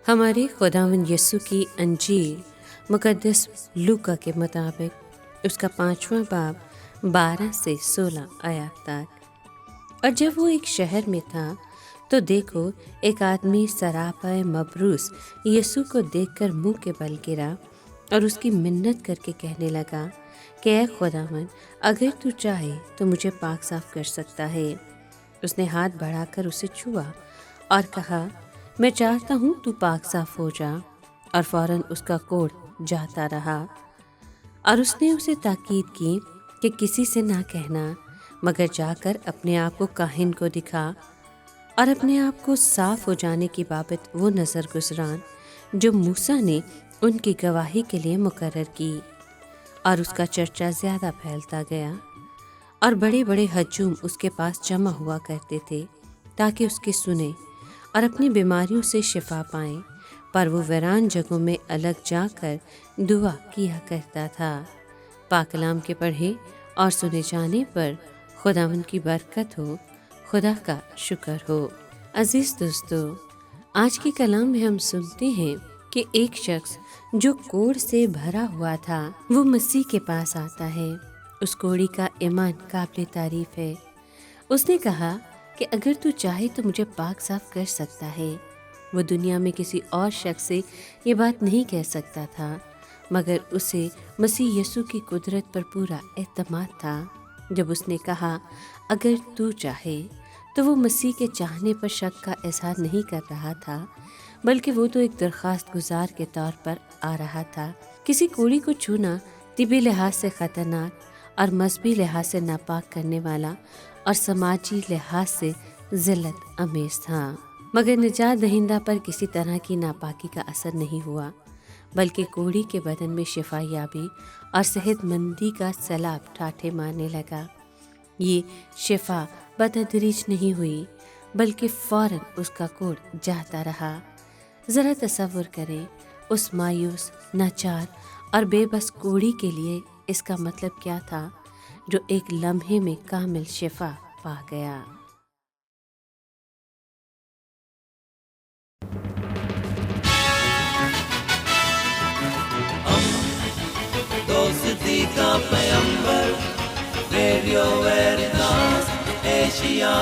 ہمارے خداوند یسوع کی انجیل مقدس لوکا کے مطابق اس کا 5واں باب 12 سے 16 آیات تک۔ اور جب وہ ایک شہر میں تھا تو دیکھو ایک آدمی سراپا مبروس یسوع کو دیکھ کر منہ کے بل گرا اور اس کی منت کر کے کہنے لگا کہ اے خداوند، اگر تو چاہے تو مجھے پاک صاف کر سکتا ہے۔ اس نے ہاتھ بڑھا کر اسے چھوا اور کہا، میں چاہتا ہوں تو پاک صاف ہو جا، اور فوراً اس کا کوڑ جاتا رہا۔ اور اس نے اسے تاکید کی کہ کسی سے نہ کہنا، مگر جا کر اپنے آپ کو کاہن کو دکھا اور اپنے آپ کو صاف ہو جانے کی بابت وہ نظر گزران جو موسیٰ نے ان کی گواہی کے لیے مقرر کی۔ اور اس کا چرچا زیادہ پھیلتا گیا اور بڑے بڑے ہجوم اس کے پاس جمع ہوا کرتے تھے تاکہ اس کی سنیں اور اپنی بیماریوں سے شفا پائیں، پر وہ ویران جگہوں میں الگ جا کر دعا کیا کرتا تھا۔ پاک کلام کے پڑھے اور سنے جانے پر خداوند کی برکت ہو، خدا کا شکر ہو۔ عزیز دوستو، آج کے کلام میں ہم سنتے ہیں کہ ایک شخص جو کوڑ سے بھرا ہوا تھا وہ مسیح کے پاس آتا ہے۔ اس کوڑی کا ایمان قابل تعریف ہے۔ اس نے کہا کہ اگر تو چاہے تو مجھے پاک صاف کر سکتا ہے۔ وہ دنیا میں کسی اور شخص سے یہ بات نہیں کہہ سکتا تھا، مگر اسے مسیح یسوع کی قدرت پر پورا اعتماد تھا۔ جب اس نے کہا اگر تو چاہے، تو وہ مسیح کے چاہنے پر شک کا اظہار نہیں کر رہا تھا، بلکہ وہ تو ایک درخواست گزار کے طور پر آ رہا تھا۔ کسی کوڑی کو چھونا طبی لحاظ سے خطرناک اور مذہبی لحاظ سے ناپاک کرنے والا اور سماجی لحاظ سے ذلت امیز تھا، مگر نجات دہندہ پر کسی طرح کی ناپاکی کا اثر نہیں ہوا، بلکہ کوڑی کے بدن میں شفا یابی اور صحت مندی کا سیلاب ٹھاٹھے مارنے لگا۔ یہ شفا بتدریج نہیں ہوئی، بلکہ فوراً اس کا کوڑ جاتا رہا۔ ذرا تصور کریں، اس مایوس، ناچار اور بے بس کوڑی کے لیے اس کا مطلب کیا تھا، جو ایک لمحے میں کامل شفا پا گیا۔ دوستی کا پیمبر، ریڈیو ویریتاس ایشیا۔